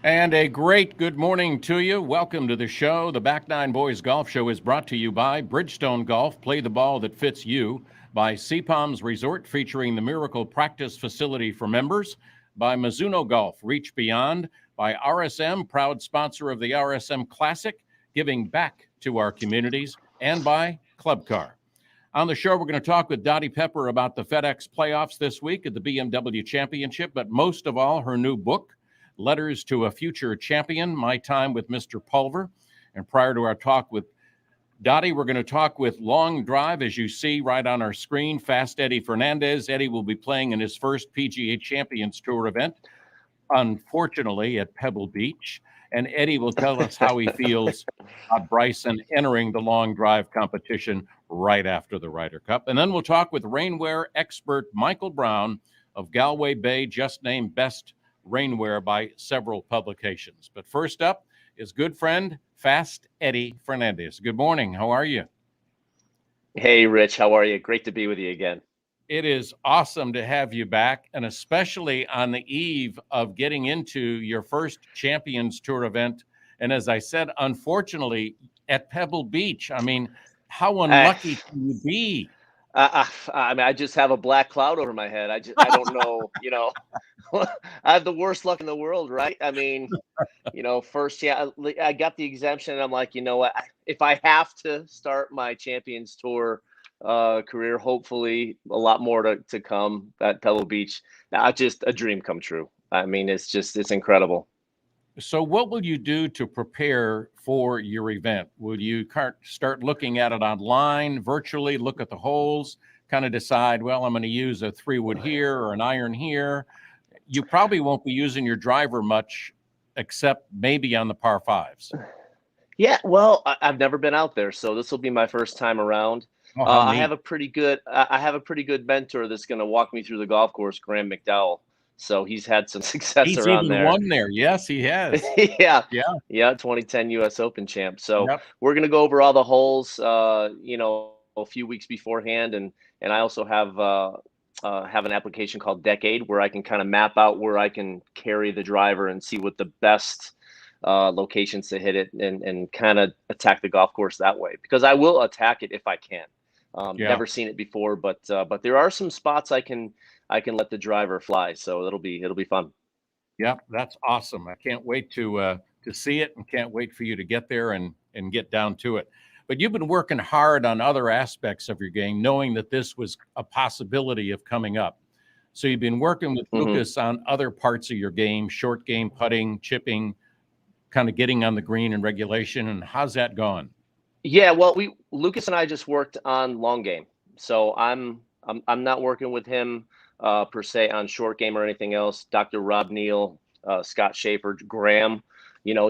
And a great good morning to you. Welcome to the show. The Back Nine Boys Golf Show is brought to you by Bridgestone Golf. Play the ball that fits you. By Palms Resort, featuring the Miracle Practice Facility for members. By Mizuno Golf, reach beyond. By RSM, proud sponsor of the RSM Classic, giving back to our communities. And by Club Car. On the show, we're going to talk with Dottie Pepper about the FedEx playoffs this week at the BMW Championship, but most of all, her new book, Letters to a Future Champion, My Time with Mr. Pulver. And prior to our talk with Dottie, we're going to talk with Long Drive, as you see right on our screen, Fast Eddie Fernandez. Eddie will be playing in his first PGA Champions Tour event, unfortunately, at Pebble Beach. And Eddie will tell us how he feels about Bryson entering the Long Drive competition right after the Ryder Cup. And then we'll talk with rainwear expert Michael Brown of Galway Bay, just named Best Rainwear by several publications. But first up is good friend Fast Eddie Fernandez. Good morning. How are you? Hey, Rich. How are you? Great to be with you again. It is awesome to have you back, and especially on the eve of getting into your first Champions Tour event. And as I said, unfortunately, at Pebble Beach. I mean, how unlucky can you be? I mean, I just have a black cloud over my head. I don't know, I have the worst luck in the world, right? I mean, first, I got the exemption, and I'm like, you know what? If I have to start my Champions Tour career, hopefully a lot more to come at Pebble Beach. Now, just a dream come true. I mean, it's incredible. So what will you do to prepare for your event? Will you start looking at it online, virtually, look at the holes, kind of decide, well, I'm going to use a 3-wood here or an iron here? You probably won't be using your driver much, except maybe on the par fives. Yeah, well, I've never been out there, so this will be my first time around. Oh, how I neat. have a pretty good mentor that's going to walk me through the golf course, Graham McDowell. So he's had some success He's around even there. won there. Yes, he has. Yeah, Yeah. yeah, 2010 U.S. Open champ. So Yep. we're going to go over all the holes, a few weeks beforehand, and I also have an application called Decade where I can kind of map out where I can carry the driver and see what the best locations to hit it and kind of attack the golf course that way, because I will attack it if I can. Yeah. Never seen it before, but there are some spots I can let the driver fly, so it'll be fun. Yeah, that's awesome. I can't wait to see it, and can't wait for you to get there and get down to it. But you've been working hard on other aspects of your game, knowing that this was a possibility of coming up. So you've been working with Lucas on other parts of your game, short game, putting, chipping, kind of getting on the green and regulation. And how's that gone? Yeah, well, Lucas and I just worked on long game, so I'm not working with him per se on short game or anything else. Dr. Rob Neal, Scott Schaefer, Graham,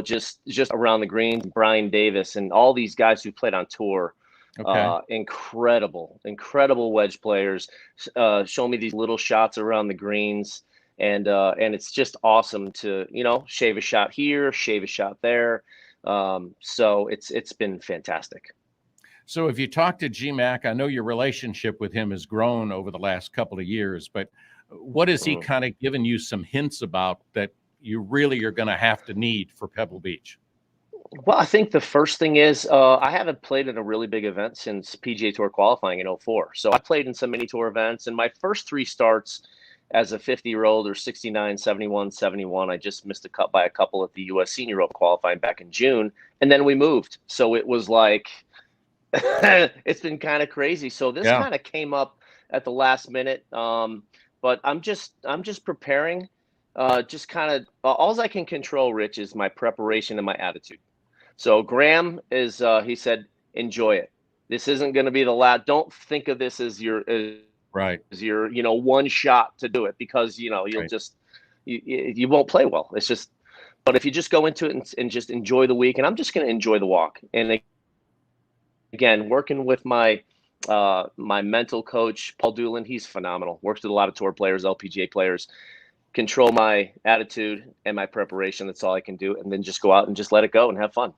just around the greens, Brian Davis, and all these guys who played on tour. Okay. Incredible wedge players. Show me these little shots around the greens, and it's just awesome to shave a shot here, shave a shot there. So it's been fantastic. So if you talk to GMAC, I know your relationship with him has grown over the last couple of years, but what has he kind of given you some hints about that you really are going to have to need for Pebble Beach? Well, I think the first thing is I haven't played in a really big event since PGA Tour qualifying in 2004. So I played in some mini tour events, and my first 3 starts as a 50-year-old or 69, 71, 71, I just missed a cut by a couple at the U.S. Senior Open qualifying back in June, and then we moved. So it was like it's been kind of crazy. So this kind of came up at the last minute, but I'm just preparing. Just kind of all I can control, Rich, is my preparation and my attitude. So Graham is he said, enjoy it. This isn't going to be the last. Don't think of this as your one shot to do it, because you'll just you won't play well. It's just, but if you just go into it and just enjoy the week, and I'm just going to enjoy the walk. And again, working with my mental coach, Paul Doolin, he's phenomenal. Works with a lot of tour players, LPGA players. Control my attitude and my preparation. That's all I can do. And then just go out and just let it go and have fun.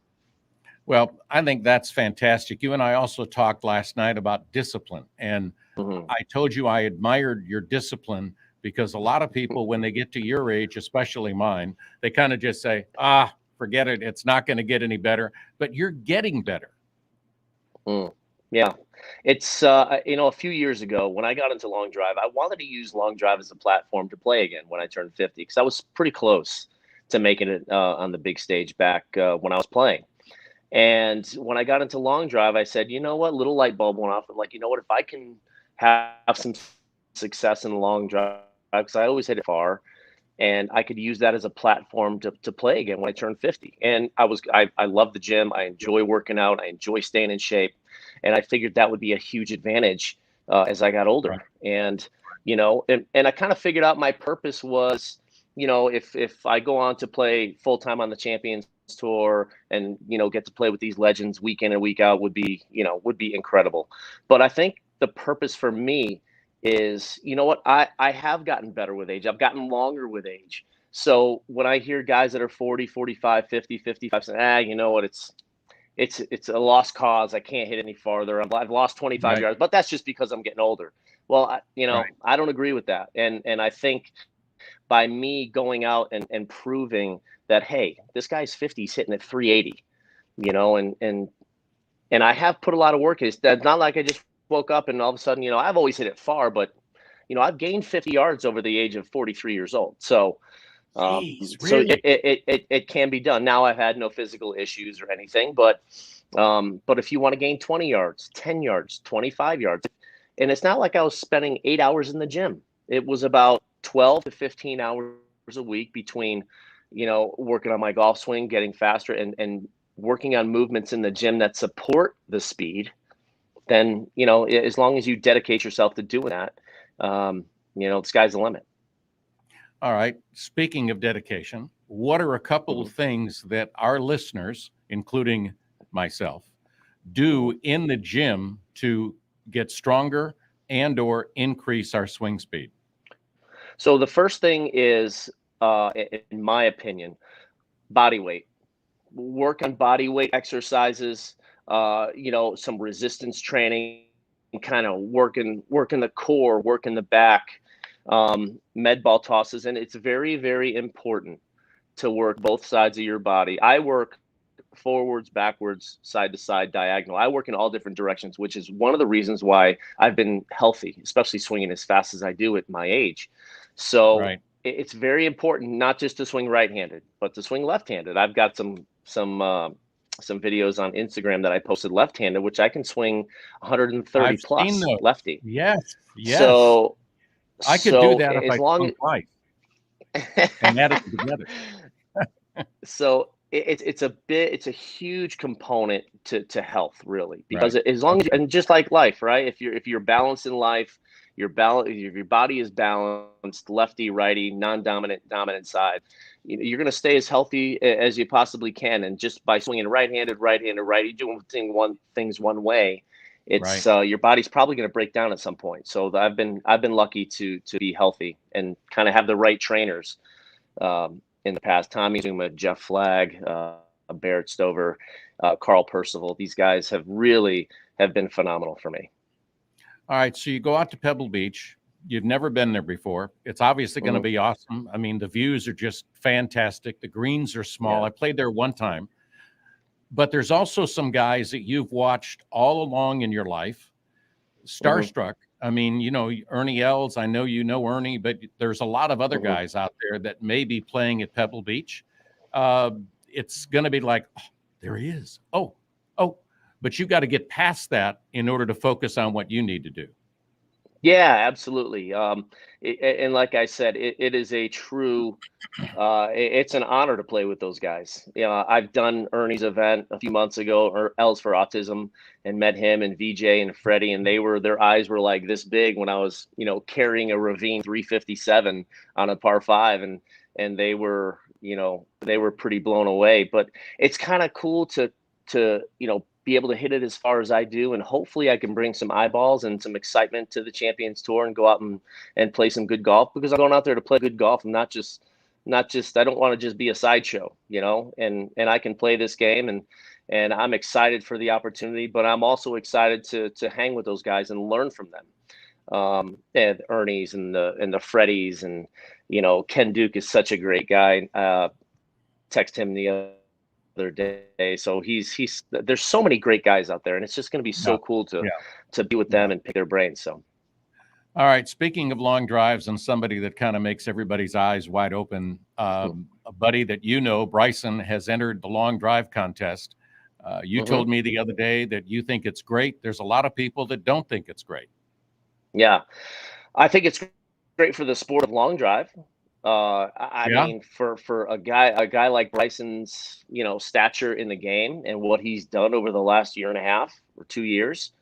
Well, I think that's fantastic. You and I also talked last night about discipline. And I told you I admired your discipline because a lot of people, when they get to your age, especially mine, they kind of just say, forget it. It's not going to get any better, but you're getting better. Yeah. It's, a few years ago when I got into long drive, I wanted to use long drive as a platform to play again when I turned 50, because I was pretty close to making it on the big stage back when I was playing. And when I got into long drive, I said, you know what, little light bulb went off. I'm like, you know what, if I can have some success in the long drive, because I always hit it far, and I could use that as a platform to play again when I turned 50. And I love the gym. I enjoy working out. I enjoy staying in shape. And I figured that would be a huge advantage as I got older. Right. And, and I kind of figured out my purpose was, if I go on to play full time on the Champions Tour and, get to play with these legends week in and week out would be incredible. But I think the purpose for me is, I have gotten better with age. I've gotten longer with age. So when I hear guys that are 40, 45, 50, 55 saying, you know what, it's a lost cause. I can't hit any farther. I've lost 25 yards, but that's just because I'm getting older. Well, I don't agree with that. And I think by me going out and proving that, hey, this guy's 50, he's hitting at 380, and I have put a lot of work in. It's not like I just woke up and all of a sudden, I've always hit it far, but I've gained 50 yards over the age of 43 years old. So, Jeez, so really? it can be done. Now I've had no physical issues or anything, but if you want to gain 20 yards, 10 yards, 25 yards, and it's not like I was spending 8 hours in the gym. It was about 12 to 15 hours a week between, working on my golf swing, getting faster, and working on movements in the gym that support the speed. Then, as long as you dedicate yourself to doing that, the sky's the limit. All right. Speaking of dedication, what are a couple of things that our listeners, including myself, do in the gym to get stronger and or increase our swing speed? So the first thing is, in my opinion, body weight. Work on body weight exercises, some resistance training, kind of working the core, working the back, med ball tosses. And it's very, very important to work both sides of your body. I work forwards, backwards, side to side, diagonal. I work in all different directions, which is one of the reasons why I've been healthy, especially swinging as fast as I do at my age. So Right. it's very important not just to swing right-handed, but to swing left-handed. I've got some videos on Instagram that I posted left-handed, which I can swing 130 I've seen plus those. lefty. Yes. So I could do that if as I long swung twice and added them together. So it's a huge component to health, really, because as long as and just like life, right? If you're balanced in life, if your body is balanced, lefty, righty, non-dominant, dominant side, you're going to stay as healthy as you possibly can. And just by swinging right-handed, righty, doing things one way, it's your body's probably going to break down at some point. So I've been lucky to be healthy and kind of have the right trainers. In the past, Tommy Zuma, Jeff Flagg, Barrett Stover, Carl Percival. These guys have been phenomenal for me. All right, so you go out to Pebble Beach. You've never been there before. It's obviously going to be awesome. I mean, the views are just fantastic. The greens are small. Yeah. I played there one time. But there's also some guys that you've watched all along in your life. Starstruck. I mean, Ernie Els, I know you know Ernie, but there's a lot of other guys out there that may be playing at Pebble Beach. It's going to be like, oh, there he is. Oh, but you got to get past that in order to focus on what you need to do. Yeah, absolutely. And like I said, it is a true, it's an honor to play with those guys. I've done Ernie's event a few months ago, or Els for Autism, and met him and VJ and Freddie, and their eyes were like this big when I was, carrying a Ravine 357 on a par 5, and they were pretty blown away. But it's kind of cool to be able to hit it as far as I do, and hopefully I can bring some eyeballs and some excitement to the Champions Tour and go out and play some good golf, because I'm going out there to play good golf. I'm not just I don't want to just be a sideshow, and I can play this game, and I'm excited for the opportunity, but I'm also excited to hang with those guys and learn from them. And Ernie's and the Freddies, and Ken Duke is such a great guy. Text him the other day. So he's there's so many great guys out there, and it's just going to be Yeah. so cool Yeah. to be with Yeah. them and pick their brains. So. All right. Speaking of long drives and somebody that kind of makes everybody's eyes wide open, a buddy that Bryson, has entered the long drive contest. You told me the other day that you think it's great. There's a lot of people that don't think it's great. Yeah, I think it's great for the sport of long drive. I Yeah. mean, for a guy like Bryson's, stature in the game and what he's done over the last year and a half or 2 years,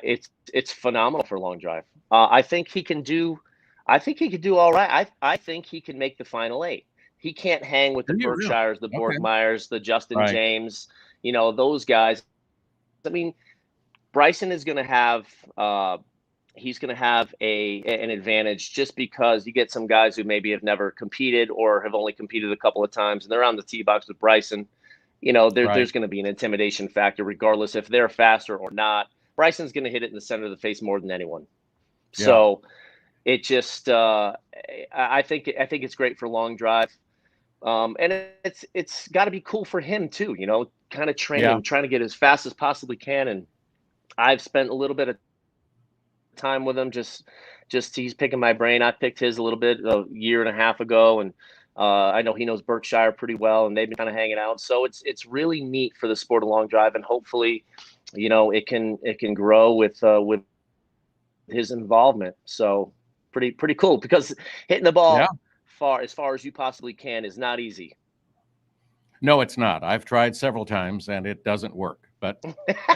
it's phenomenal for long drive. I think he can do. I think he could do all right. I think he can make the final eight. He can't hang with the Do you really? Berkshires, the Okay. Borgmeyers, the Justin Right. James, those guys. I mean, Bryson is going to have. He's going to have an advantage just because you get some guys who maybe have never competed or have only competed a couple of times, and they're on the tee box with Bryson. Right. There's going to be an intimidation factor regardless if they're faster or not. Bryson's going to hit it in the center of the face more than anyone. Yeah. So it just I think it's great for long drive. And it's got to be cool for him too, kind of Yeah. training, trying to get as fast as possibly can. And I've spent a little bit of time with him, just he's picking my brain. I picked his a little bit a year and a half ago, and I know he knows Berkshire pretty well, and they've been kind of hanging out. So it's really neat for the sport of long drive, and hopefully, it can grow with his involvement. So pretty cool, because hitting the Yeah. ball far as you possibly can is not easy. No, it's not. I've tried several times and it doesn't work, but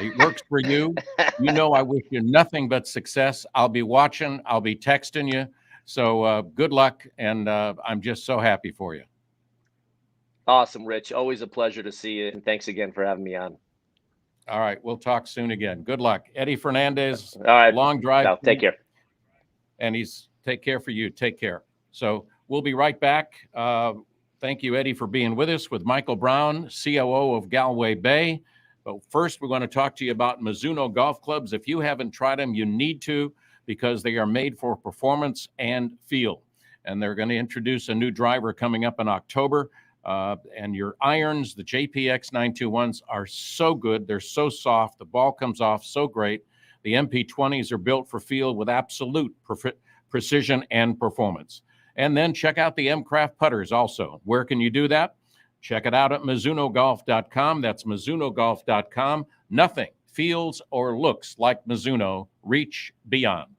it works for you. I wish you nothing but success. I'll be watching, I'll be texting you. So good luck. And I'm just so happy for you. Awesome, Rich. Always a pleasure to see you, and thanks again for having me on. All right. We'll talk soon again. Good luck. Eddie Fernandez, All right, long drive. now take care. And he's take care for you. Take care. So we'll be right back. Thank you, Eddie, for being with us with Michael Brown, COO of Galway Bay. But first, we're going to talk to you about Mizuno golf clubs. If you haven't tried them, you need to, because they are made for performance and feel. And they're going to introduce a new driver coming up in October. And your irons, the JPX 921s, are so good. They're so soft. The ball comes off so great. The MP20s are built for feel with absolute precision and performance. And then check out the M-Craft putters also. Where can you do that? Check it out at MizunoGolf.com. That's MizunoGolf.com. Nothing feels or looks like Mizuno. Reach beyond.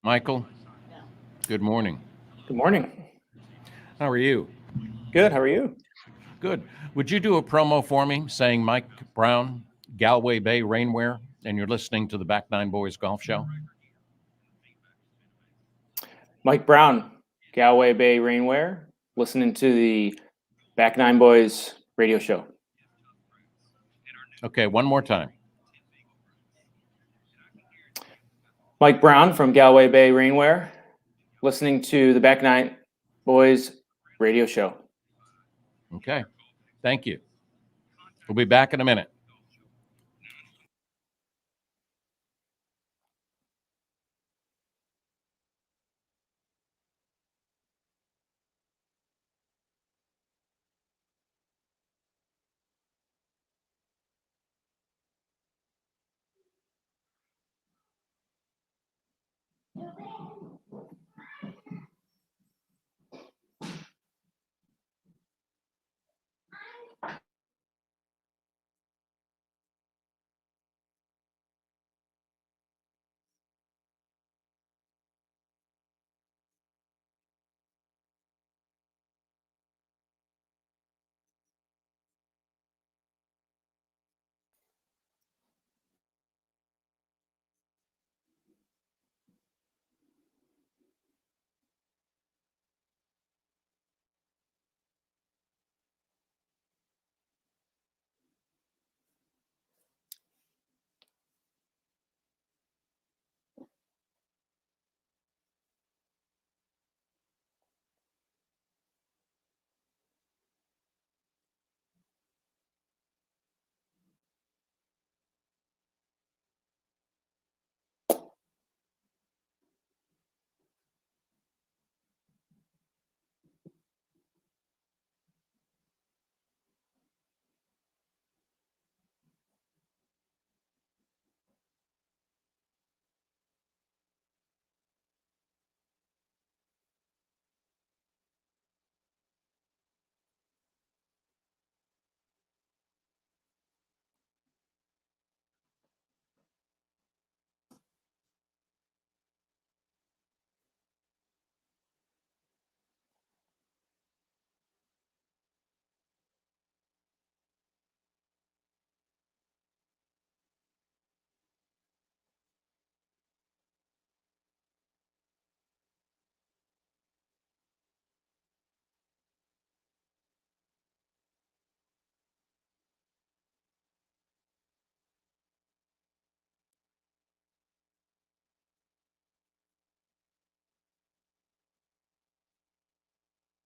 Michael, good morning. Good morning. How are you? Good. How are you? Good. Would you do a promo for me saying Mike Brown, Galway Bay Rainwear, and you're listening to the Back Nine Boys Golf Show? Mike Brown, Galway Bay Rainwear, listening to the Back Nine Boys radio show. Okay, one more time. Mike Brown from Galway Bay Rainwear, listening to the Back Nine Boys radio show. Okay, thank you. We'll be back in a minute.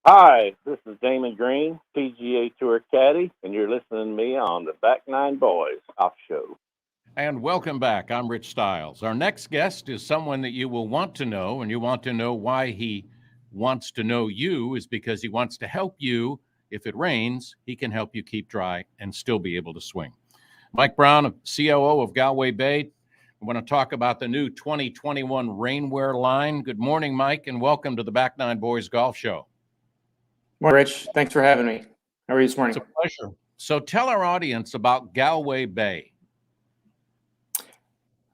Hi, this is Damon Green, PGA Tour caddy, and you're listening to me on the Back Nine Boys Off Show. And welcome back. I'm Rich Stiles. Our next guest is someone that you will want to know, and you want to know why he wants to know you is because he wants to help you. If it rains, he can help you keep dry and still be able to swing. Mike Brown, COO of Galway Bay. I want to talk about the new 2021 rainwear line. Good morning, Mike, and welcome to the Back Nine Boys Golf Show. Morning, Rich. Thanks for having me. How are you this morning? It's a pleasure. So tell our audience about Galway Bay.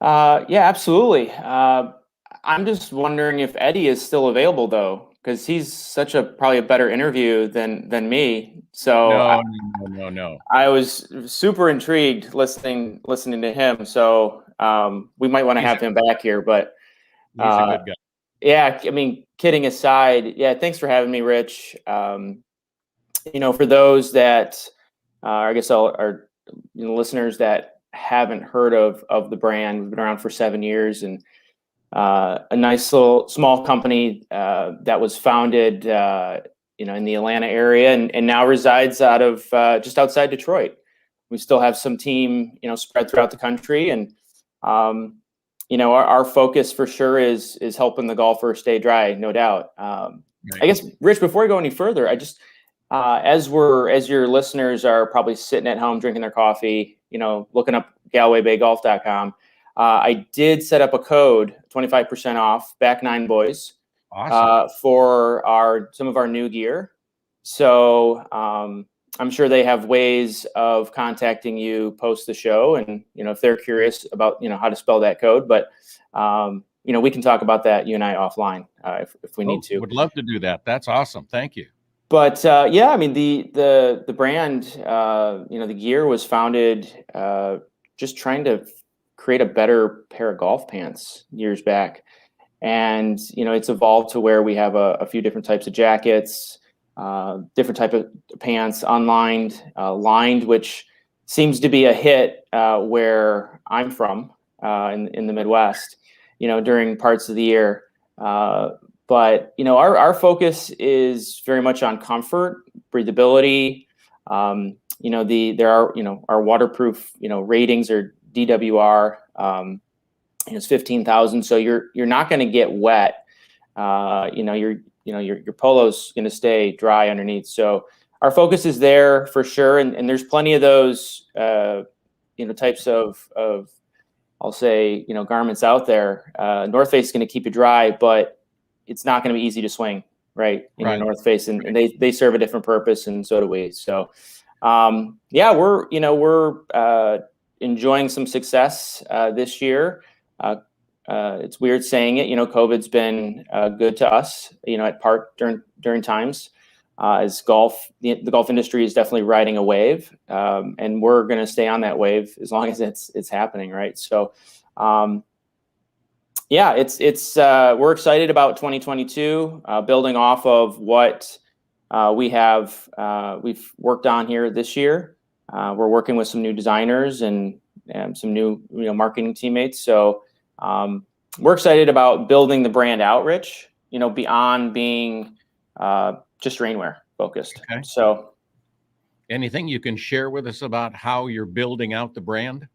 Yeah, absolutely. I'm just wondering if Eddie is still available, though, because he's such probably a better interview than me. So No. I was super intrigued listening to him. So we might want to have him back here. But he's a good guy. Yeah, I mean, kidding aside, yeah, thanks for having me, Rich. For those that I guess are listeners that haven't heard of the brand, we've been around for 7 years, and a nice little small company that was founded in the Atlanta area and now resides out of just outside Detroit. We still have some team spread throughout the country, and our focus for sure is helping the golfer stay dry, no doubt. Right. I guess, Rich, before we go any further, I just as your listeners are probably sitting at home drinking their coffee, looking up GalwayBayGolf.com, I did set up a code, 25% off, Back Nine Boys, awesome. For some of our new gear. So I'm sure they have ways of contacting you post the show, and if they're curious about how to spell that code, but we can talk about that, you and I, offline if we need to. Would love to do that. That's awesome. Thank you. But yeah, I mean the brand, the gear was founded just trying to create a better pair of golf pants years back, and it's evolved to where we have a few different types of jackets, different type of pants, unlined, lined, which seems to be a hit where I'm from in the Midwest, during parts of the year. But our focus is very much on comfort, breathability. There are our waterproof ratings are DWR. It's 15,000, so you're not going to get wet. Your polo's going to stay dry underneath. So our focus is there for sure, and there's plenty of those types of I'll say garments out there. North Face is going to keep you dry, but it's not going to be easy to swing, right? In your North Face, and they serve a different purpose, and so do we. So yeah, we're enjoying some success this year. It's weird saying it, COVID's been good to us, at part during times as the golf industry is definitely riding a wave, and we're going to stay on that wave as long as it's happening, right? So yeah, we're excited about 2022, building off of what we've worked on here this year. We're working with some new designers and some new marketing teammates. So we're excited about building the brand out, Rich, beyond being just rainwear focused. Okay. So anything you can share with us about how you're building out the brand?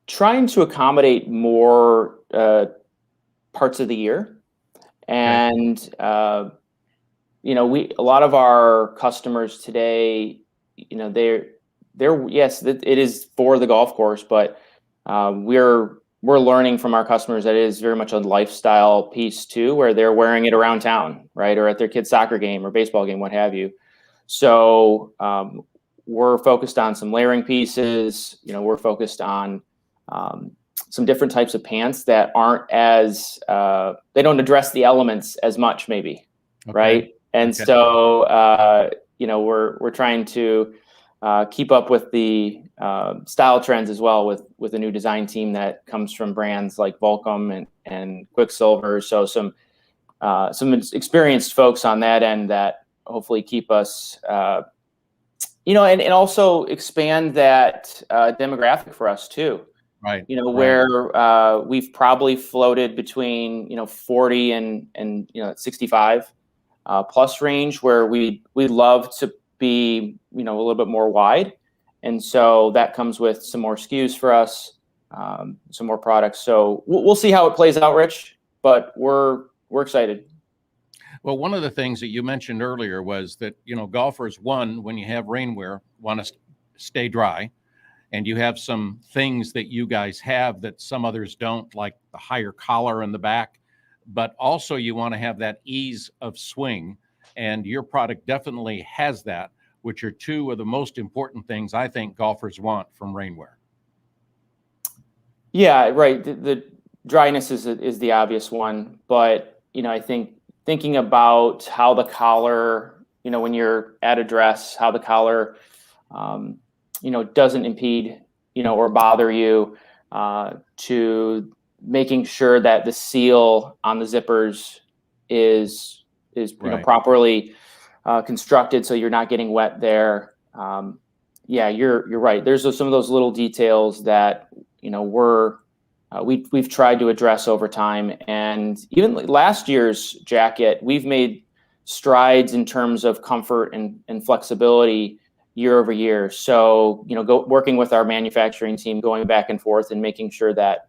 Trying to accommodate more parts of the year. And, a lot of our customers today, yes, it is for the golf course, but we're learning from our customers that it is very much a lifestyle piece too, where they're wearing it around town, right? Or at their kid's soccer game or baseball game, what have you. So we're focused on some layering pieces. We're focused on some different types of pants that aren't as they don't address the elements as much, maybe, okay. Right? And okay. So we're trying to keep up with the style trends as well with a new design team that comes from brands like Volcom and Quicksilver. So some experienced folks on that end that hopefully keep us and also expand that demographic for us too. Right. you know, Right. where we've probably floated between, 40 and 65 plus range, where we'd love to be, a little bit more wide. And so that comes with some more SKUs for us, some more products. So we'll see how it plays out, Rich, but we're excited. Well, one of the things that you mentioned earlier was that, golfers, one, when you have rainwear, want to stay dry. And you have some things that you guys have that some others don't, like the higher collar in the back. But also you want to have that ease of swing. And your product definitely has that, which are two of the most important things I think golfers want from rainwear. Yeah, right. The dryness is the obvious one, but I think thinking about how the collar, when you're at a dress, how the collar, doesn't impede, or bother you, to making sure that the seal on the zippers is Right. properly constructed, so you're not getting wet there. Yeah, you're right. There's some of those little details that we've tried to address over time, and even last year's jacket, we've made strides in terms of comfort and flexibility year over year. So working with our manufacturing team, going back and forth, and making sure that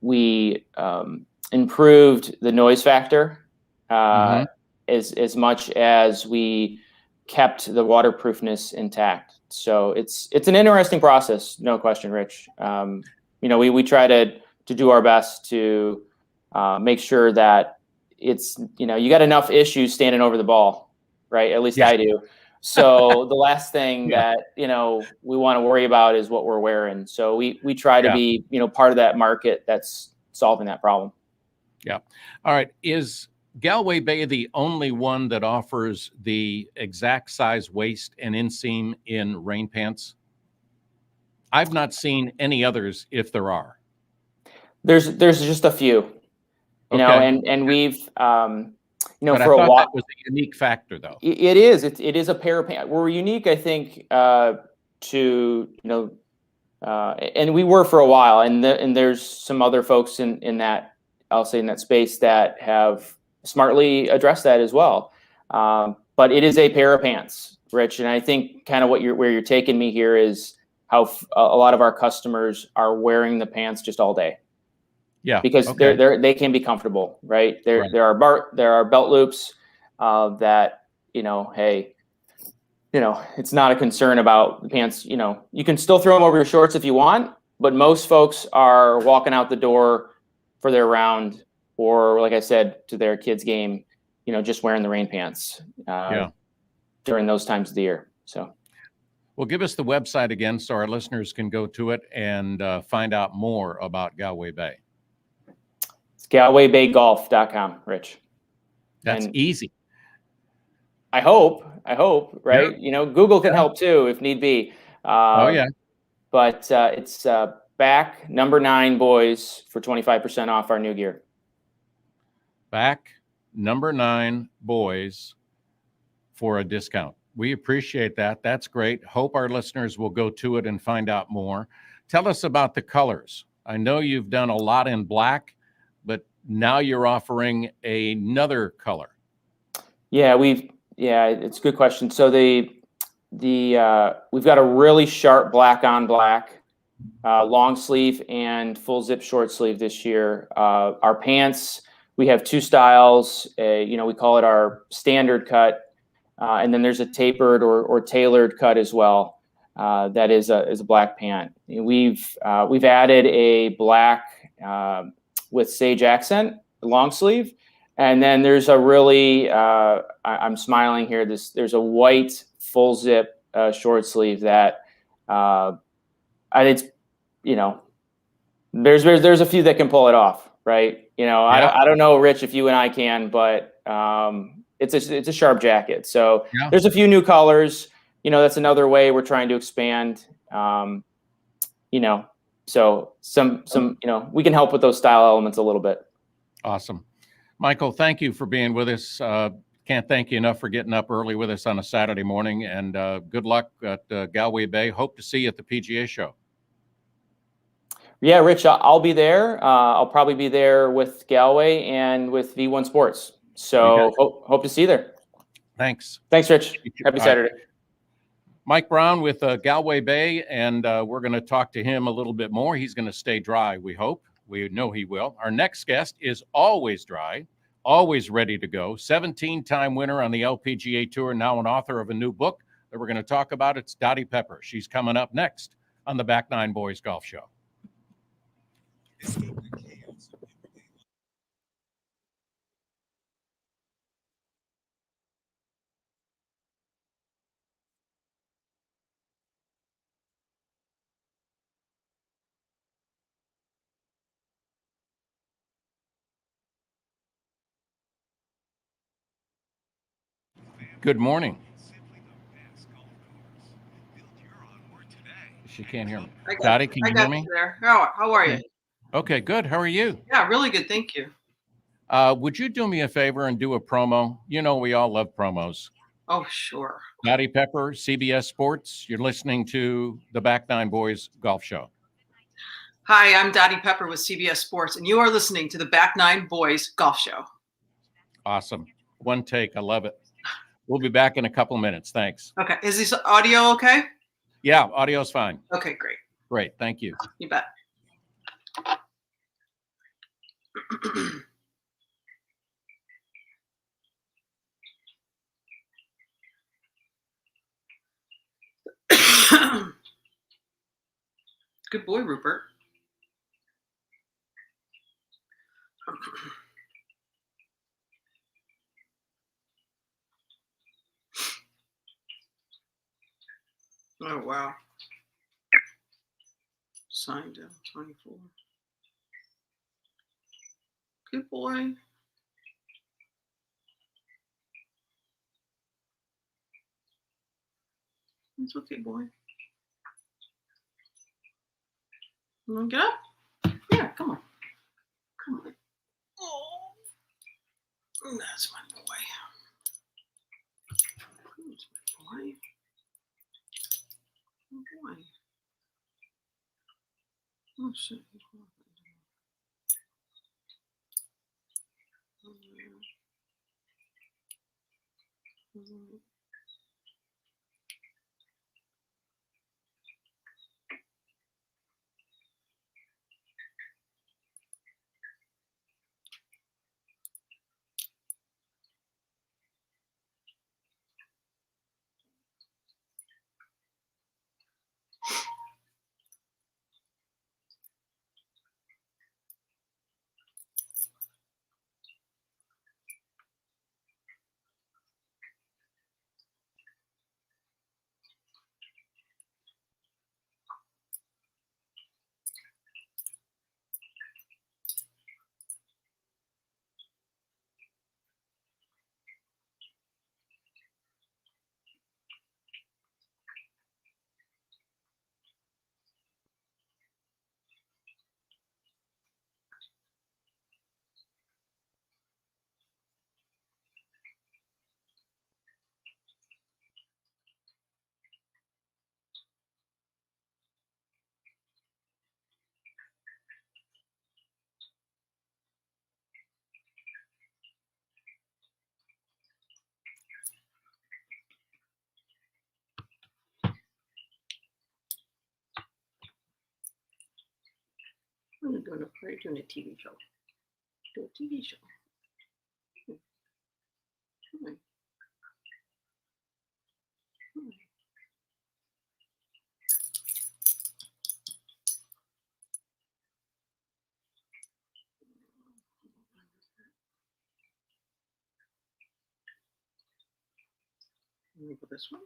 we improved the noise factor as much as we kept the waterproofness intact. So it's an interesting process, no question, Rich. We try to do our best to make sure that it's, you got enough issues standing over the ball, right? At least I do. So the last thing that, we want to worry about is what we're wearing. So we try to be, part of that market that's solving that problem. Yeah. All right. Is Galway Bay the only one that offers the exact size waist and inseam in rain pants? I've not seen any others, if there are. There's just a few, and we've, but for I a thought while, that was a unique factor, though. It is. It is a pair of pants. We're unique, I think, to and we were for a while, and there's some other folks in that, I'll say, in that space that have smartly addressed that as well. But it is a pair of pants, Rich, and I think kind of where you're taking me here is how a lot of our customers are wearing the pants just all day. Yeah, because they can be comfortable, right? There are belt loops that hey, it's not a concern about the pants. You can still throw them over your shorts if you want, but most folks are walking out the door for their round, or like I said, to their kids' game, just wearing the rain pants during those times of the year. So. Well, give us the website again so our listeners can go to it and find out more about Galway Bay. It's GalwayBayGolf.com, Rich. That's easy. I hope, right? Yeah. Google can help too if need be. But it's back number 9 boys for 25% off our new gear. Back number 9 boys for a discount. We appreciate that. That's great. Hope our listeners will go to it and find out more. Tell us about the colors. I know you've done a lot in black, but now you're offering another color. Yeah, it's a good question. So we've got a really sharp black on black, long sleeve and full zip short sleeve this year. Our pants, we have 2 styles. We call it our standard cut. And then there's a tapered or tailored cut as well. That is a black pant. We've added a black with sage accent long sleeve, and then there's a really I'm smiling here. There's a white full zip short sleeve that and it's there's a few that can pull it off, right? I don't know, Rich, if you and I can, but it's a sharp jacket. So there's a few new colors. That's another way we're trying to expand. So some we can help with those style elements a little bit. Awesome. Michael, thank you for being with us. Can't thank you enough for getting up early with us on a Saturday morning, and good luck at Galway Bay. Hope to see you at the PGA show. Yeah, Rich, I'll be there. I'll probably be there with Galway and with V1 Sports. So hope to see you there. Thanks. Thanks, Rich. Happy Saturday. Mike Brown with Galway Bay, and we're going to talk to him a little bit more. He's going to stay dry, we hope. We know he will. Our next guest is always dry, always ready to go. 17-time winner on the LPGA Tour, now an author of a new book that we're going to talk about. It's Dottie Pepper. She's coming up next on the Back Nine Boys Golf Show. Good morning. She can't hear me. Dottie, can you hear me? How are you? Okay, good. How are you? Yeah, really good. Thank you. Would you do me a favor and do a promo? You know, we all love promos. Oh, sure. Dottie Pepper, CBS Sports. You're listening to the Back Nine Boys Golf Show. Hi, I'm Dottie Pepper with CBS Sports, and you are listening to the Back Nine Boys Golf Show. Awesome. One take. I love it. We'll be back in a couple minutes. Thanks. Okay. Is this audio okay? Yeah, audio's fine. Okay, great. Great. Thank you. You bet. Good boy, Rupert. Oh, wow. Signed down 24. Good boy. It's okay, boy. You want to get up? Yeah, come on. Come on. Oh, that's my boy. That's my boy. Oh, boy. Oh, shit. I'm doing a TV show. Do a TV show. Come on. Let me put this one.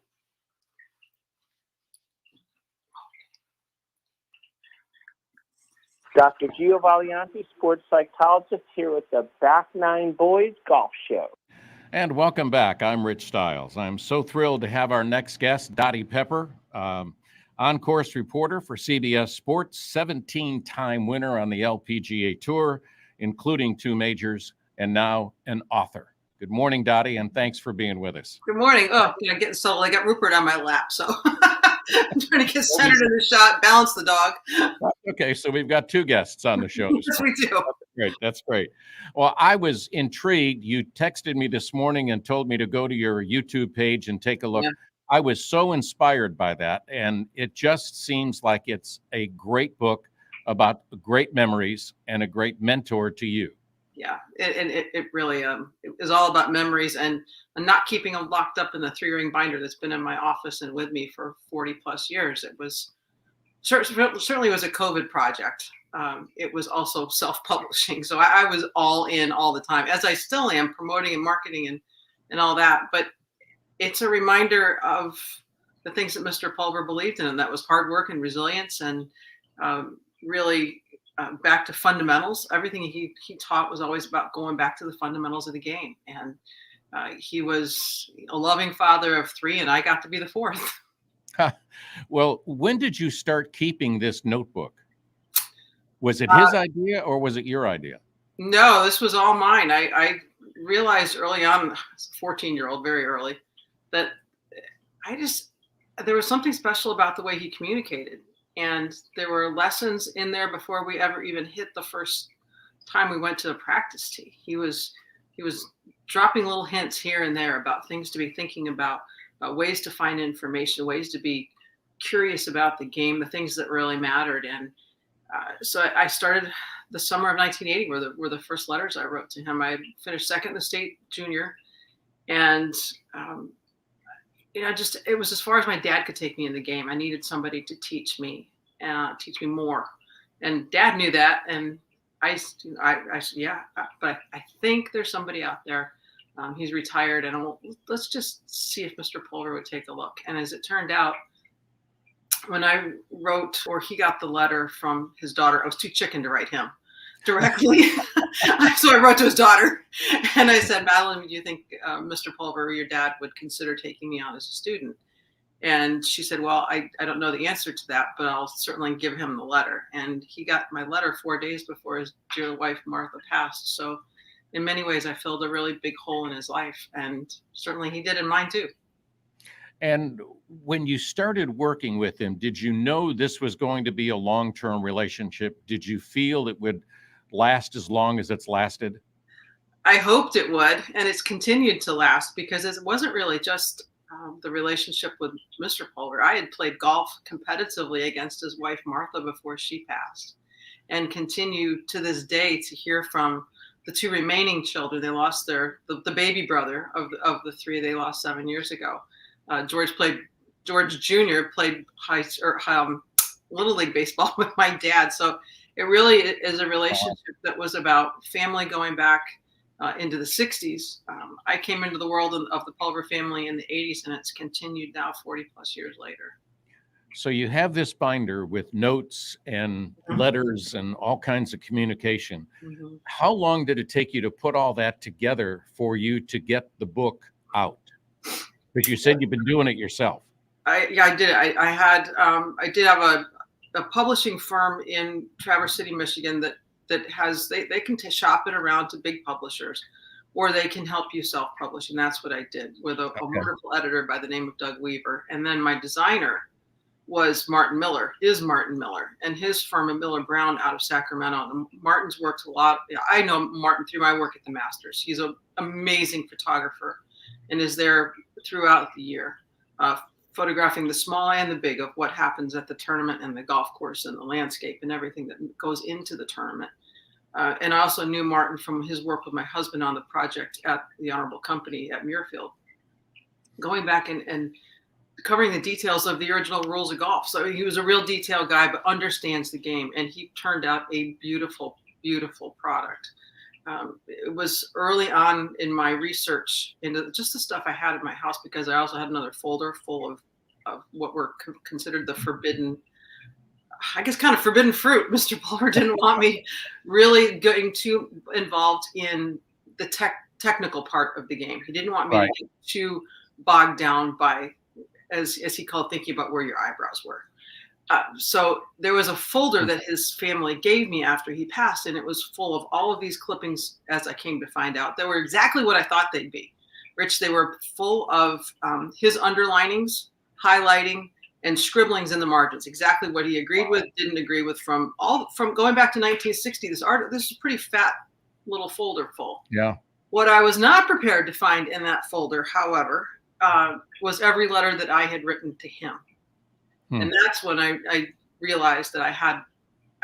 Dr. Gio Valianti, sports psychologist, here at the Back Nine Boys Golf Show. And welcome back. I'm Rich Stiles. I'm so thrilled to have our next guest, Dottie Pepper, on-course reporter for CBS Sports, 17-time winner on the LPGA Tour, including 2 majors, and now an author. Good morning, Dottie, and thanks for being with us. Good morning. Oh, I'm getting settled. I got Rupert on my lap, so I'm trying to get centered in the shot, balance the dog. Okay, so we've got 2 guests on the show. Yes, we do. Great. That's great. Well, I was intrigued. You texted me this morning and told me to go to your YouTube page and take a look. Yeah. I was so inspired by that. And it just seems like it's a great book about great memories and a great mentor to you. Yeah, it really it is all about memories and not keeping them locked up in the 3-ring binder that's been in my office and with me for 40 plus years. It was certainly was a COVID project. It was also self-publishing, so I was all in all the time, as I still am, promoting and marketing and all that. But it's a reminder of the things that Mr. Pulver believed in, and that was hard work and resilience, and really back to fundamentals. Everything he taught was always about going back to the fundamentals of the game. And he was a loving father of 3, and I got to be the 4th. Well, when did you start keeping this notebook? Was it his idea or was it your idea? No, this was all mine. I realized early on, as a 14-year-old, very early, that there was something special about the way he communicated. And there were lessons in there before we ever even hit the first time we went to a practice tee. He was dropping little hints here and there about things to be thinking about ways to find information, ways to be curious about the game, the things that really mattered. And so I started the summer of 1980 were the first letters I wrote to him. I finished second in the state junior, and it was as far as my dad could take me in the game. I needed somebody to teach me more, and Dad knew that. And I said, yeah, but I think there's somebody out there. He's retired, and let's just see if Mr. Pulver would take a look. And as it turned out, when I wrote, or he got the letter from his daughter, I was too chicken to write him directly. So I wrote to his daughter, and I said, Madeline, do you think Mr. Pulver or your dad would consider taking me on as a student? And she said, well, I don't know the answer to that, but I'll certainly give him the letter. And he got my letter 4 days before his dear wife, Martha, passed. So in many ways, I filled a really big hole in his life, and certainly he did in mine too. And when you started working with him, did you know this was going to be a long-term relationship? Did you feel it would last as long as it's lasted? I hoped it would, and it's continued to last, because it wasn't really just the relationship with Mr. Pulver. I had played golf competitively against his wife, Martha, before she passed, and continue to this day to hear from the 2 remaining children. They lost the baby brother of the 3 they lost 7 years ago. George Jr. played Little League baseball with my dad. So it really is a relationship that was about family going back into the 60s. I came into the world of the Pulver family in the 80s, and it's continued now 40 plus years later. So you have this binder with notes and letters and all kinds of communication. Mm-hmm. How long did it take you to put all that together for you to get the book out? Because you said you've been doing it yourself. I did. I did have a publishing firm in Traverse City, Michigan that has they can shop it around to big publishers, or they can help you self-publish, and that's what I did with a wonderful editor by the name of Doug Weaver. And then my designer is Martin Miller, and his firm of Miller Brown out of Sacramento. And Martin's worked a lot. I know Martin through my work at the Masters. He's an amazing photographer and is there throughout the year, photographing the small and the big of what happens at the tournament and the golf course and the landscape and everything that goes into the tournament. And I also knew Martin from his work with my husband on the project at the Honorable Company at Muirfield, going back and covering the details of the original rules of golf. So he was a real detail guy, but understands the game. And he turned out a beautiful, beautiful product. It was early on in my research into just the stuff I had in my house, because I also had another folder full of what were considered the forbidden, I guess, kind of forbidden fruit. Mr. Pulver didn't want me really getting too involved in the technical part of the game. He didn't want me to get too bogged down by, as he called, thinking about where your eyebrows were. So there was a folder that his family gave me after he passed, and it was full of all of these clippings, as I came to find out. They were exactly what I thought they'd be. Rich, they were full of his underlinings, highlighting, and scribblings in the margins, exactly what he agreed with, didn't agree with, from going back to 1960. This is a pretty fat little folder full. Yeah. What I was not prepared to find in that folder, however, was every letter that I had written to him. And that's when I realized that I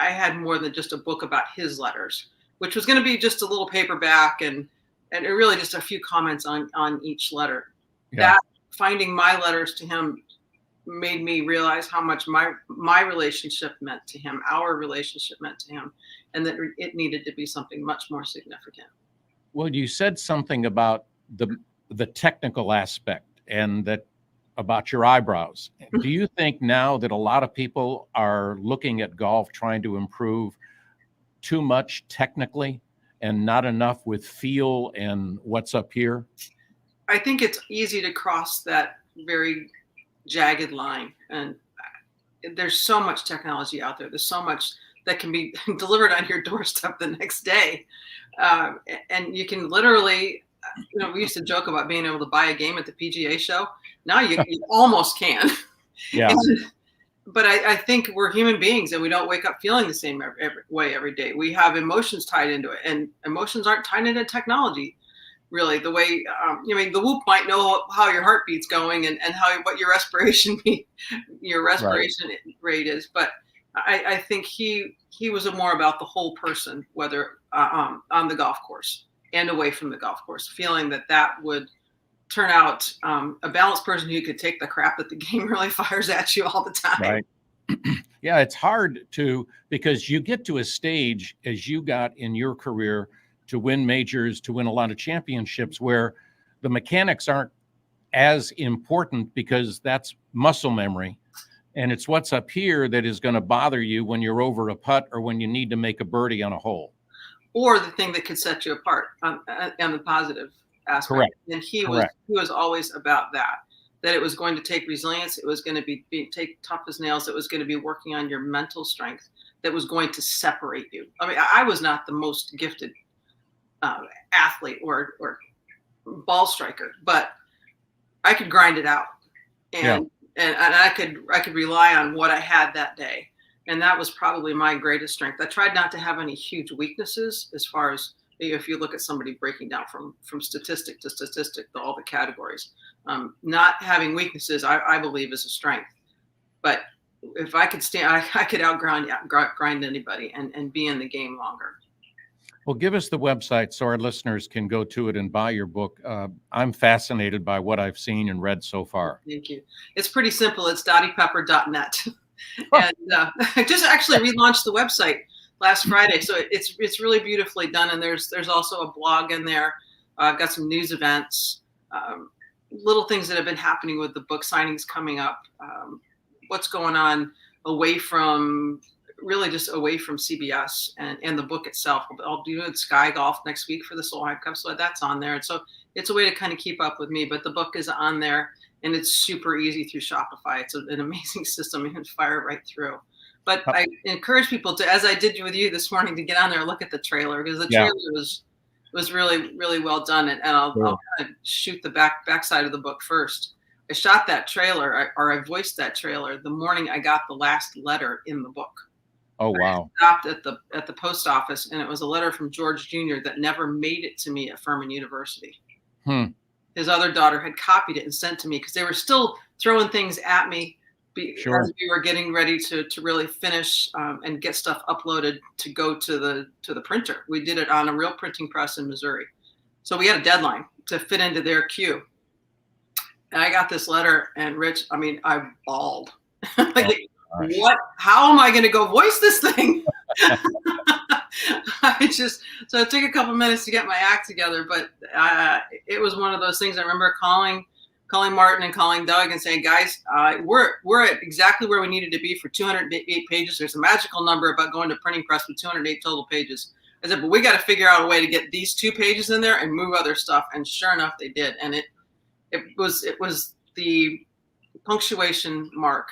had more than just a book about his letters, which was going to be just a little paperback and really just a few comments on each letter. Yeah. That finding my letters to him made me realize how much my relationship meant to him, our relationship meant to him, and that it needed to be something much more significant. Well, you said something about the technical aspect and that about your eyebrows. Do you think now that a lot of people are looking at golf trying to improve too much technically and not enough with feel and what's up here? I think it's easy to cross that very jagged line, and there's so much technology out there. There's so much that can be delivered on your doorstep the next day, and you can literally, we used to joke about being able to buy a game at the PGA show. Now you almost can. Yeah. But I think we're human beings, and we don't wake up feeling the same way every day. We have emotions tied into it, and emotions aren't tied into technology. Really, the way the Whoop might know how your heartbeat's going and what your respiration rate is, but I think he was more about the whole person, whether on the golf course and away from the golf course, feeling that would turn out a balanced person who could take the crap that the game really fires at you all the time. Right. Yeah, it's hard because you get to a stage, as you got in your career, to win majors, to win a lot of championships, where the mechanics aren't as important because that's muscle memory. And it's what's up here that is going to bother you when you're over a putt or when you need to make a birdie on a hole. Or the thing that could set you apart on the positive aspect. Correct. And he was always about that it was going to take resilience. It was going to take tough as nails. It was going to be working on your mental strength that was going to separate you. I mean, I was not the most gifted athlete or ball striker, but I could grind it out, and I could rely on what I had that day, and that was probably my greatest strength. I tried not to have any huge weaknesses, as far as if you look at somebody breaking down from statistic to statistic, all the categories. Not having weaknesses, I believe, is a strength. But if I could I could grind anybody and be in the game longer. Well, give us the website so our listeners can go to it and buy your book. I'm fascinated by what I've seen and read so far. Thank you. It's pretty simple. It's dottipepper.net. And I just actually relaunched the website last Friday. So it's really beautifully done. And there's also a blog in there. I've got some news events, little things that have been happening with the book signings coming up, what's going on away from CBS and the book itself. I'll do it at Sky Golf next week for the Solheim Cup, so that's on there. And so it's a way to kind of keep up with me, but the book is on there, and it's super easy through Shopify. It's an amazing system. You can fire right through. But I encourage people to, as I did with you this morning, to get on there and look at the trailer, because the trailer was really, really well done. And I'll kind of shoot the backside of the book first. I shot that trailer, I voiced that trailer the morning I got the last letter in the book. Oh, wow. I stopped at the post office, and it was a letter from George Jr. that never made it to me at Furman University. His other daughter had copied it and sent to me, because they were still throwing things at me as we were getting ready to really finish and get stuff uploaded to go to the printer. We did it on a real printing press in Missouri. So we had a deadline to fit into their queue. And I got this letter, and Rich, I bawled. How am I going to go voice this thing? So it took a couple minutes to get my act together, but it was one of those things. I remember calling Martin and calling Doug and saying, guys, we're at exactly where we needed to be for 208 pages. There's a magical number about going to printing press with 208 total pages. I said, but we got to figure out a way to get these 2 pages in there and move other stuff. And sure enough, they did. And it was the punctuation mark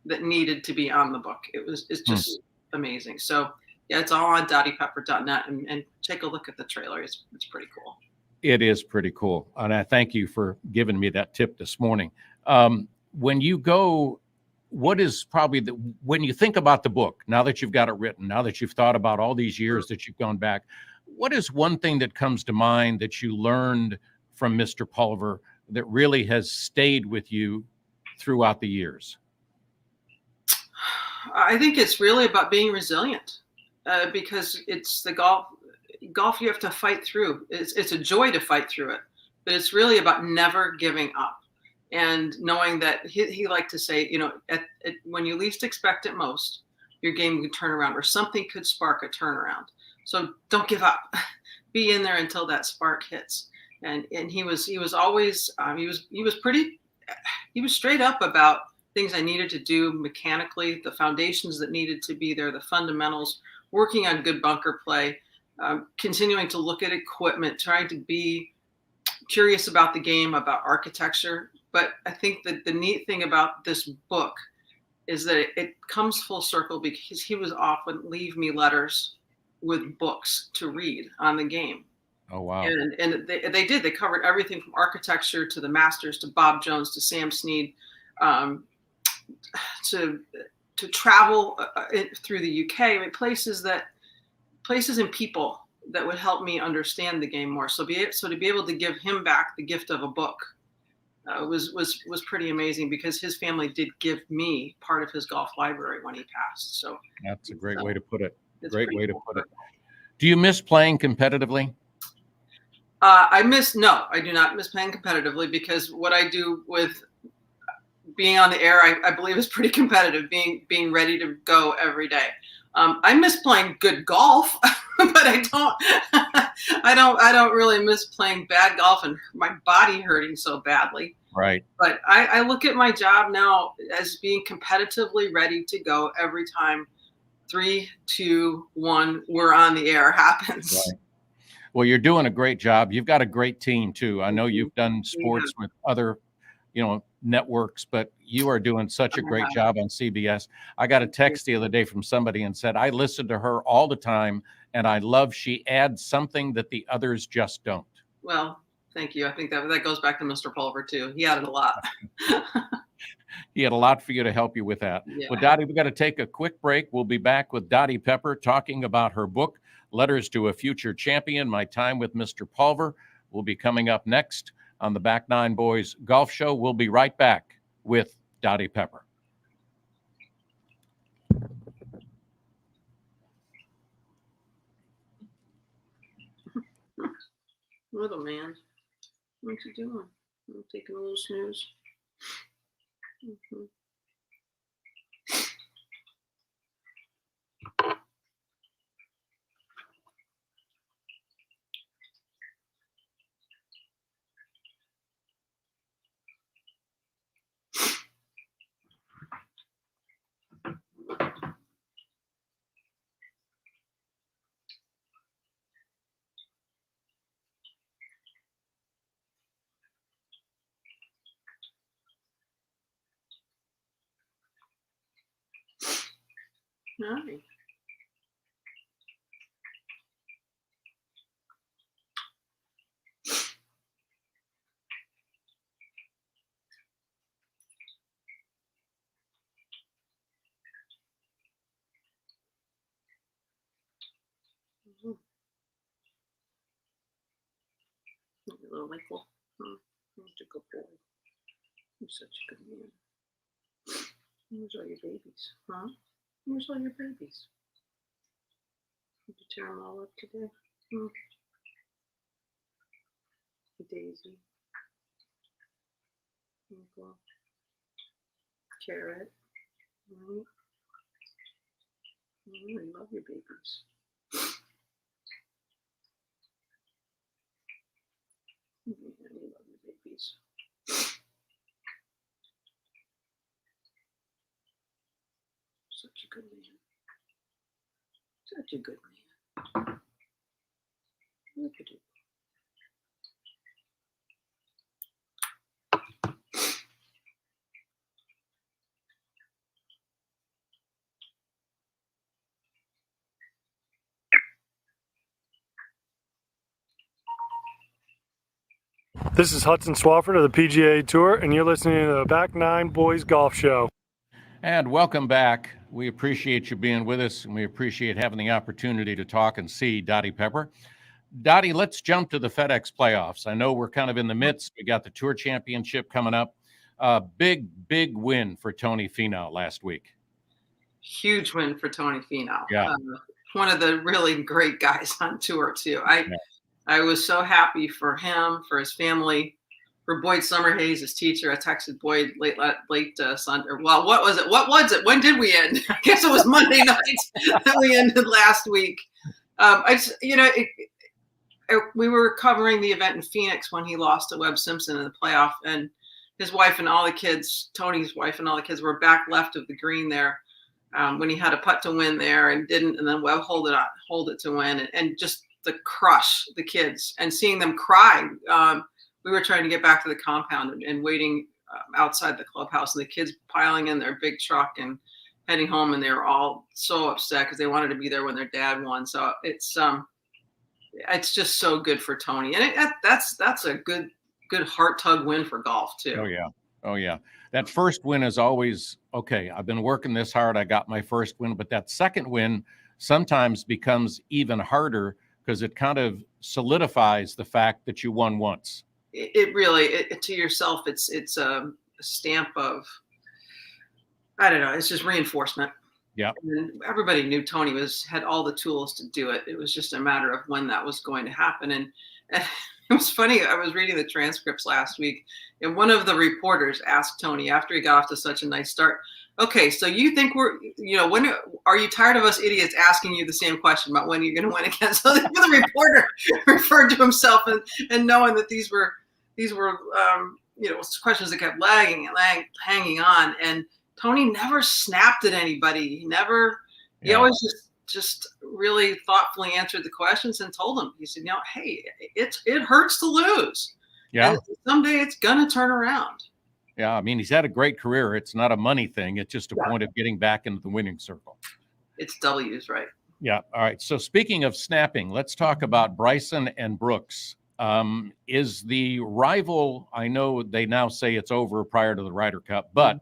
that needed to be on the book. It's just amazing. So yeah, it's all on dottipepper.net, and take a look at the trailer. It's pretty cool. It is pretty cool. And I thank you for giving me that tip this morning. When you go what is probably when you think about the book, now that you've got it written, now that you've thought about all these years that you've gone back, what is one thing that comes to mind that you learned from Mr. Pulver that really has stayed with you throughout the years? I think it's really about being resilient, because it's the golf you have to fight through. It's a joy to fight through it, but it's really about never giving up and knowing that he liked to say, when you least expect it most, your game could turn around or something could spark a turnaround. So don't give up. Be in there until that spark hits. And he was always he was straight up about things I needed to do mechanically, the foundations that needed to be there, the fundamentals, working on good bunker play, continuing to look at equipment, trying to be curious about the game, about architecture. But I think that the neat thing about this book is that it comes full circle, because he was often leave me letters with books to read on the game. Oh, wow. And they covered everything from architecture to the Masters, to Bob Jones, to Sam Snead, to travel through the UK. I mean, places and people that would help me understand the game more. So to be able to give him back the gift of a book was pretty amazing, because his family did give me part of his golf library when he passed. So that's a great way to put it. Great way to put it. Do you miss playing competitively? No, I do not miss playing competitively, because what I do with being on the air, I believe is pretty competitive, being ready to go every day. I miss playing good golf, but I don't really miss playing bad golf and my body hurting so badly. Right. But I look at my job now as being competitively ready to go every time 3, 2, 1, we're on the air happens. Right. Well, you're doing a great job. You've got a great team too. I know you've done sports with other, networks, but you are doing such a great job on CBS. I got a text the other day from somebody and said, I listen to her all the time, and I love she adds something that the others just don't. Well, thank you. I think that goes back to Mr. Pulver too. He added a lot. He had a lot for you to help you with that. Yeah. Well, Dottie, we got to take a quick break. We'll be back with Dottie Pepper talking about her book, Letters to a Future Champion, My Time with Mr. Pulver, will be coming up next on the Back Nine Boys Golf Show. We'll be right back with Dottie Pepper. Little man, what you doing? I'm taking a little snooze. Mm-hmm. Nice. Mm-hmm. A little Michael. You're a good boy. You're such a good man. Where's all your babies? Huh? Where's all your babies? Did you tear them all up today? Daisy. Michael. Carrot. Right. I love your babies. Yeah, I love your babies. Such a good man. Such a good man. Look at it. This is Hudson Swafford of the PGA Tour, and you're listening to the Back Nine Boys Golf Show. And welcome back. We appreciate you being with us, and we appreciate having the opportunity to talk and see Dottie Pepper. Dottie, let's jump to the FedEx playoffs. I know we're kind of in the midst. We got the Tour Championship coming up. Big win for Tony Finau last week. Huge win for Tony Finau. Yeah. One of the really great guys on tour too. I was so happy for him, for his family, for Boyd Summerhays, his teacher. I texted Boyd late Sunday. Well, what was it? What was it? When did we end? I guess it was Monday night that we ended last week. We were covering the event in Phoenix when he lost to Webb Simpson in the playoff, and his wife and all the kids, Tony's wife and all the kids, were back left of the green there when he had a putt to win there and didn't, and then Webb hold it to win, and just the crush the kids and seeing them cry. We were trying to get back to the compound and waiting outside the clubhouse, and the kids piling in their big truck and heading home, and they were all so upset because they wanted to be there when their dad won. So it's just so good for Tony, and that's a good heart tug win for golf too. Oh yeah. That first win is always okay. I've been working this hard. I got my first win, but that second win sometimes becomes even harder because it kind of solidifies the fact that you won once. It really, to yourself, it's a stamp of, I don't know, it's just reinforcement. Yeah. And everybody knew Tony had all the tools to do it. It was just a matter of when that was going to happen. And it was funny. I was reading the transcripts last week, and one of the reporters asked Tony after he got off to such a nice start, okay, so you think when are you tired of us idiots asking you the same question about when you're going to win again? So the reporter referred to himself and knowing that these were questions that kept hanging on. And Tony never snapped at anybody. He always just really thoughtfully answered the questions and told them. He said, hey, it hurts to lose. Yeah. And someday it's going to turn around. Yeah, I mean, he's had a great career. It's not a money thing. It's just a point of getting back into the winning circle. It's W's, right? Yeah. All right. So speaking of snapping, let's talk about Bryson and Brooks. Is the rival, I know they now say it's over prior to the Ryder Cup, but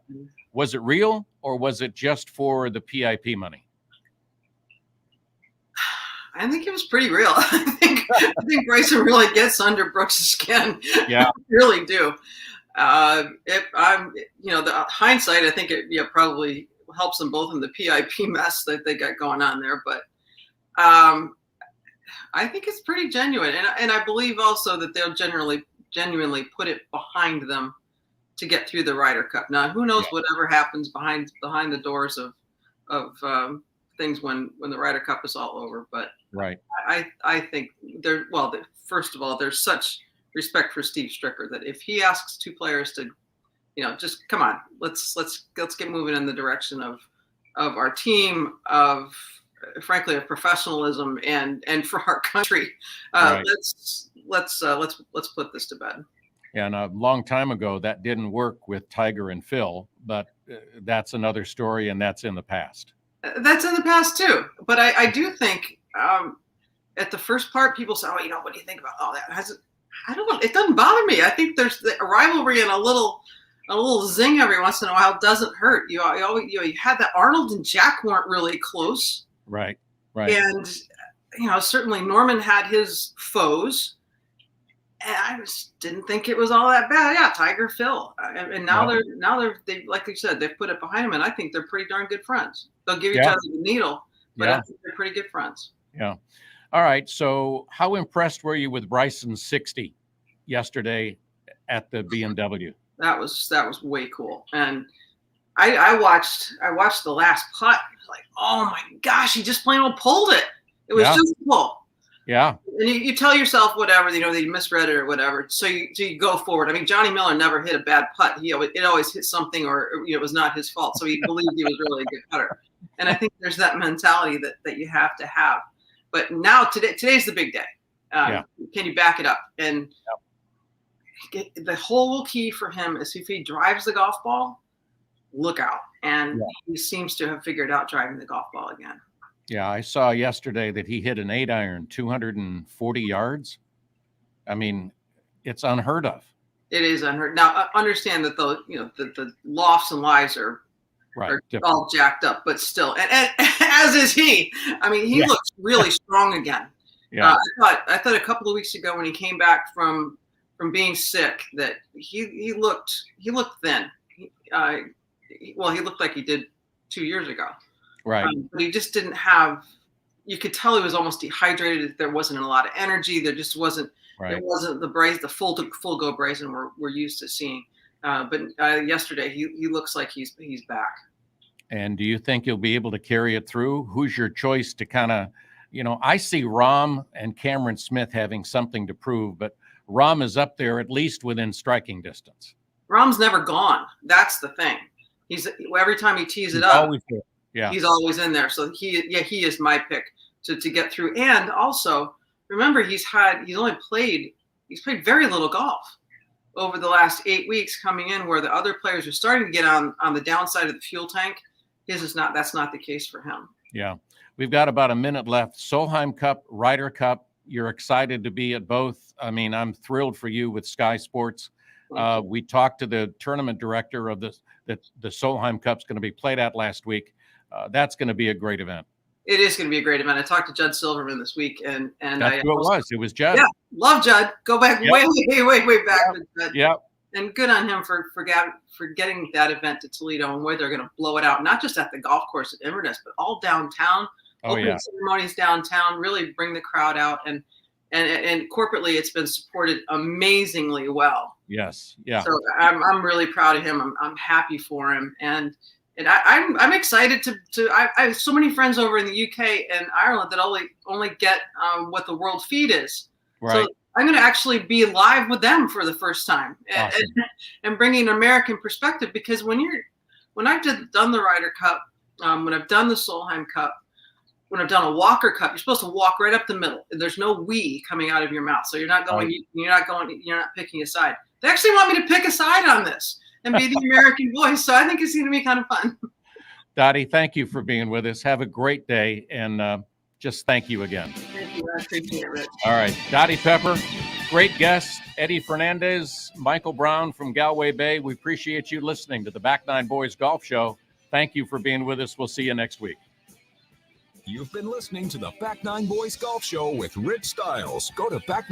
was it real or was it just for the PIP money? I think it was pretty real. I think Bryson really gets under Brooks' skin. Yeah. I really do. The hindsight, I think it probably helps them both in the PIP mess that they got going on there. But I think it's pretty genuine, and I believe also that they'll genuinely put it behind them to get through the Ryder Cup. Now, who knows whatever happens behind the doors of things when the Ryder Cup is all over. But right, I think first of all, there's such respect for Steve Stricker that if he asks two players to, just come on, let's get moving in the direction of our team, of frankly of professionalism and for our country. Right. Let's put this to bed. Yeah, and a long time ago that didn't work with Tiger and Phil, but that's another story, and that's in the past. That's in the past too. But I do think at the first part, people say, "Oh, what do you think about all that?" I don't know. It doesn't bother me. I think there's a rivalry and a little zing every once in a while doesn't hurt. You had that Arnold and Jack weren't really close. Right. And certainly Norman had his foes, and I just didn't think it was all that bad. Yeah, Tiger, Phil, and now they like you said, they've put it behind them, and I think they're pretty darn good friends. They'll give each other the needle, but I think they're pretty good friends. Yeah. All right. So how impressed were you with Bryson's 60 yesterday at the BMW? That was way cool. And I watched the last putt. I was like, oh my gosh, he just plain old pulled it. It was just cool. Yeah. And you tell yourself whatever, that you misread it or whatever. So you go forward. I mean, Johnny Miller never hit a bad putt. It always hit something, or it was not his fault. So he believed he was really a good putter. And I think there's that mentality that you have to have. But now today's the big day. Can you back it up? And the whole key for him is if he drives the golf ball, look out. And he seems to have figured out driving the golf ball again. Yeah, I saw yesterday that he hit an 8-iron 240 yards. I mean, it's unheard of. It is unheard. Now, understand that the lofts and lies are Right. are Different. all jacked up, but still, and as is he. I mean, he looks really strong again. Yeah. I thought a couple of weeks ago when he came back from being sick that he looked thin. He looked like he did 2 years ago. Right. But he just didn't have. You could tell he was almost dehydrated. There wasn't a lot of energy. There just wasn't. Right. It wasn't the full go Brazen we're used to seeing. But yesterday he looks like he's back. And do you think you'll be able to carry it through? Who's your choice to kind of, I see Rahm and Cameron Smith having something to prove, but Rahm is up there at least within striking distance. Rahm's never gone. That's the thing. Every time he tees it up, always there. Yeah. He's always in there. So he is my pick to get through. And also remember he's played very little golf over the last 8 weeks coming in, where the other players are starting to get on the downside of the fuel tank. That's not the case for him. Yeah. We've got about a minute left. Solheim Cup, Ryder Cup. You're excited to be at both. I mean, I'm thrilled for you with Sky Sports. We talked to the tournament director of the Solheim Cup's going to be played at last week. That's going to be a great event. It is going to be a great event. I talked to Judd Silverman this week, and that's who it was. It was Judd. Yeah, love Judd. Go back way back. Yeah. And good on him for getting that event to Toledo, and where they're going to blow it out, not just at the golf course at Inverness, but all downtown. Opening ceremonies downtown, really bring the crowd out, and corporately it's been supported amazingly well. Yes. Yeah. So I'm really proud of him. I'm happy for him, and I'm excited to I have so many friends over in the UK and Ireland that only get what the world feed is. Right. So I'm going to actually be live with them for the first time, awesome. and bringing an American perspective, because when I've done the Ryder Cup, when I've done the Solheim Cup, when I've done a Walker Cup, you're supposed to walk right up the middle. There's no "we" coming out of your mouth, so you're not picking a side. They actually want me to pick a side on this and be the American voice. So I think it's going to be kind of fun. Dottie, thank you for being with us. Have a great day, and just thank you again. Thank you. I appreciate it, Rich. All right. Dottie Pepper, great guest. Eddie Fernandez, Michael Brown from Galway Bay. We appreciate you listening to the Back Nine Boys Golf Show. Thank you for being with us. We'll see you next week. You've been listening to the Back Nine Boys Golf Show with Rich Stiles. Go to Back